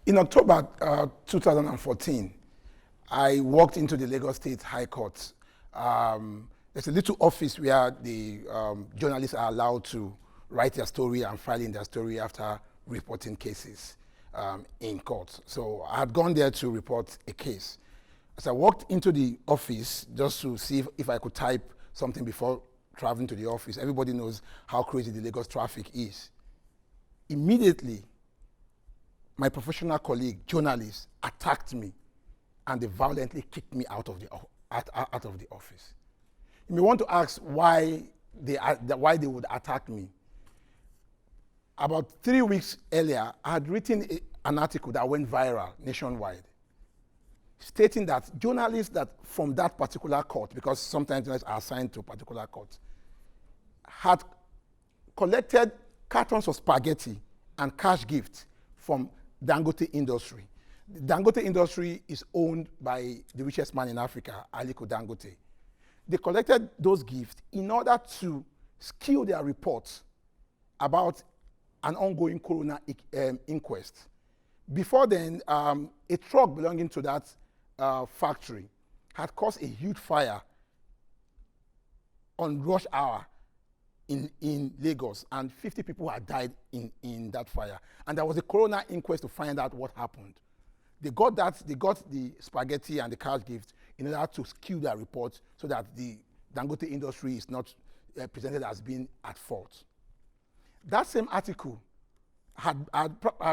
In October 2014, I walked into the Lagos State High Court. There's a little office where the journalists are allowed to write their story and file in their story after reporting cases in court. So I had gone there to report a case. As I walked into the office just to see if I could type something before traveling to the office, everybody knows how crazy the Lagos traffic is. Immediately, my professional colleague, journalist, attacked me, and they violently kicked me out of the office. You may want to ask why they would attack me. About 3 weeks earlier, I had written an article that went viral nationwide, stating that journalists that from that particular court, because sometimes journalists are assigned to a particular court, had collected cartons of spaghetti and cash gifts from Dangote industry. The Dangote industry is owned by the richest man in Africa, Aliko Dangote. They collected those gifts in order to skew their reports about an ongoing coroner inquest. Before then, a truck belonging to that factory had caused a huge fire on rush hour in Lagos, and 50 people had died in that fire. And there was a coroner inquest to find out what happened. They got the spaghetti and the cash gift in order to skew their report so that the Dangote industry is not presented as being at fault. That same article had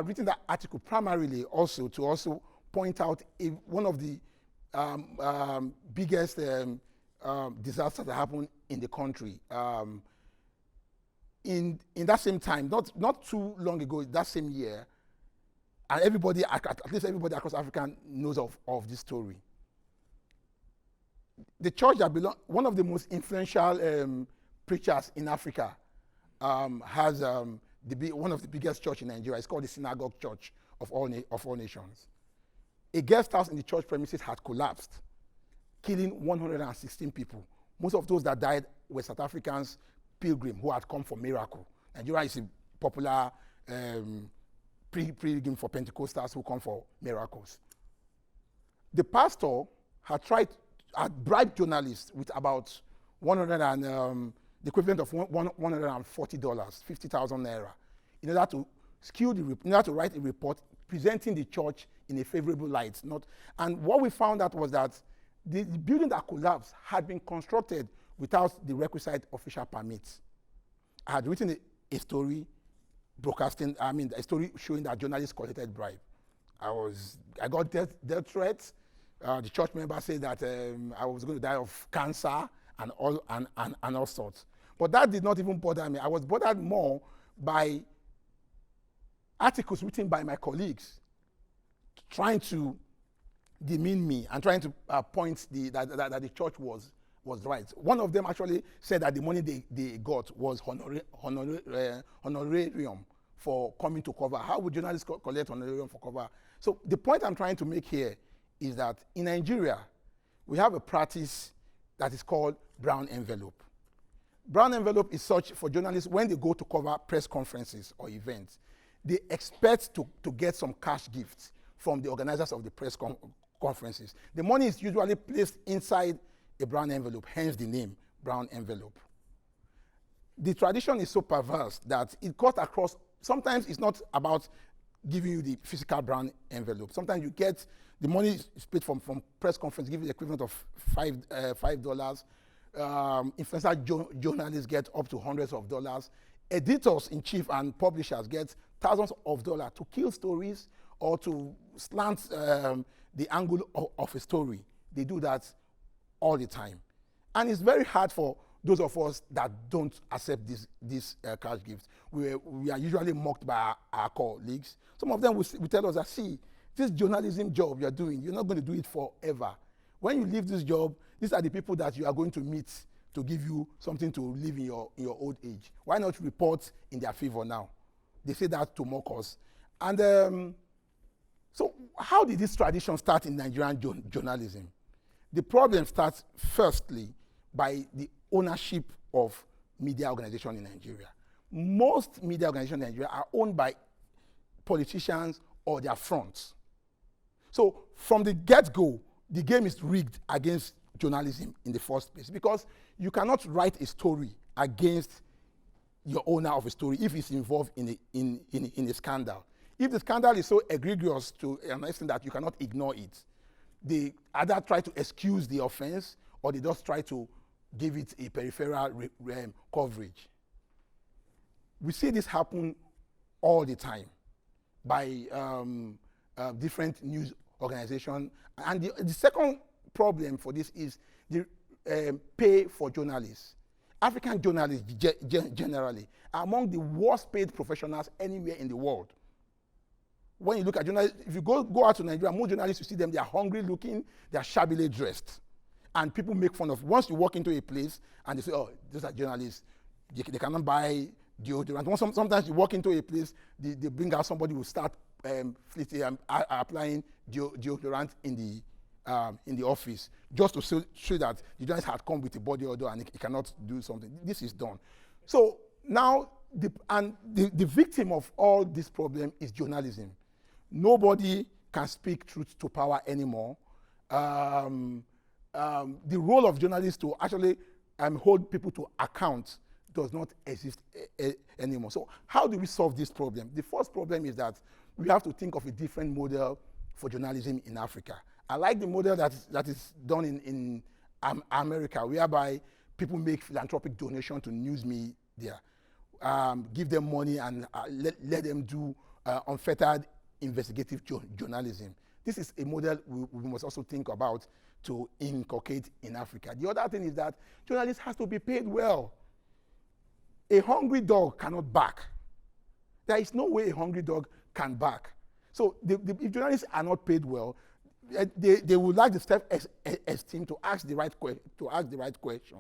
written that article primarily also to point out one of the biggest disasters that happened in the country. In that same time, not too long ago, that same year, and everybody, at least everybody across Africa knows of this story. The church that one of the most influential preachers in Africa has one of the biggest church in Nigeria. It's called the Synagogue Church of all Nations. A guest house in the church premises had collapsed, killing 116 people. Most of those that died were South Africans, pilgrims who had come for miracle. Nigeria is a popular pilgrim for Pentecostals who come for miracles. The pastor had bribed journalists with about the equivalent of $140, 50,000 naira, in order to in order to write a report presenting the church in a favorable light. And what we found out was that the building that collapsed had been constructed without the requisite official permits. I had written a story a story showing that journalists collected bribe. I got death threats. The church member said that I was going to die of cancer and all sorts. But that did not even bother me. I was bothered more by articles written by my colleagues trying to demean me and trying to point that the church was right. One of them actually said that the money they got was honorarium for coming to cover. How would journalists collect honorarium for cover? So the point I'm trying to make here is that in Nigeria, we have a practice that is called brown envelope. Brown envelope is such for journalists when they go to cover press conferences or events. They expect to get some cash gifts from the organizers of the press conferences. The money is usually placed inside a brown envelope, hence the name, brown envelope. The tradition is so perverse that it cuts across. Sometimes it's not about giving you the physical brown envelope. Sometimes you get the money is paid from press conference, give you the equivalent of $5. Influencer journalists get up to hundreds of dollars. Editors-in-chief and publishers get thousands of dollars to kill stories or to slant the angle of a story. They do that all the time. And it's very hard for those of us that don't accept these cash gifts. We are usually mocked by our colleagues. Some of them will tell us that, see, this journalism job you're doing, you're not going to do it forever. When you leave this job, these are the people that you are going to meet to give you something to live in your old age. Why not report in their favor now? They say that to mock us. And so how did this tradition start in Nigerian journalism? The problem starts firstly by the ownership of media organizations in Nigeria. Most media organizations in Nigeria are owned by politicians or their fronts. So from the get-go, the game is rigged against journalism in the first place, because you cannot write a story against your owner of a story if it's involved in a scandal. If the scandal is so egregious to an extent that you cannot ignore it, they either try to excuse the offense or they just try to give it a peripheral coverage. We see this happen all the time by different news organizations. And the second problem for this is the pay for journalists. African journalists generally are among the worst paid professionals anywhere in the world. When you look at journalists, if you go out to Nigeria, most journalists, you see them, they are hungry looking, they are shabbily dressed. And people make fun of, once you walk into a place and they say, oh, those are journalists, they cannot buy deodorant. Sometimes you walk into a place, they bring out somebody who start applying deodorant in the office, just to show that the journalist had come with a body odor and he cannot do something. This is done. So now, the victim of all this problem is journalism. Nobody can speak truth to power anymore. The role of journalists to actually hold people to account does not exist anymore. So how do we solve this problem? The first problem is that we have to think of a different model for journalism in Africa. I like the model that is done in America, whereby people make philanthropic donations to news media, give them money and let them do unfettered investigative journalism. This is a model we must also think about to inculcate in Africa. The other thing is that journalists have to be paid well. A hungry dog cannot bark. There is no way a hungry dog can bark. So if journalists are not paid well, they would lack the self-esteem to ask the right question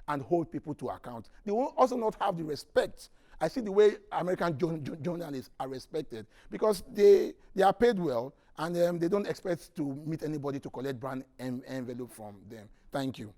and hold people to account. They will also not have the respect. I see the way American journalists are respected, because they are paid well and they don't expect to meet anybody to collect brand envelope from them. Thank you.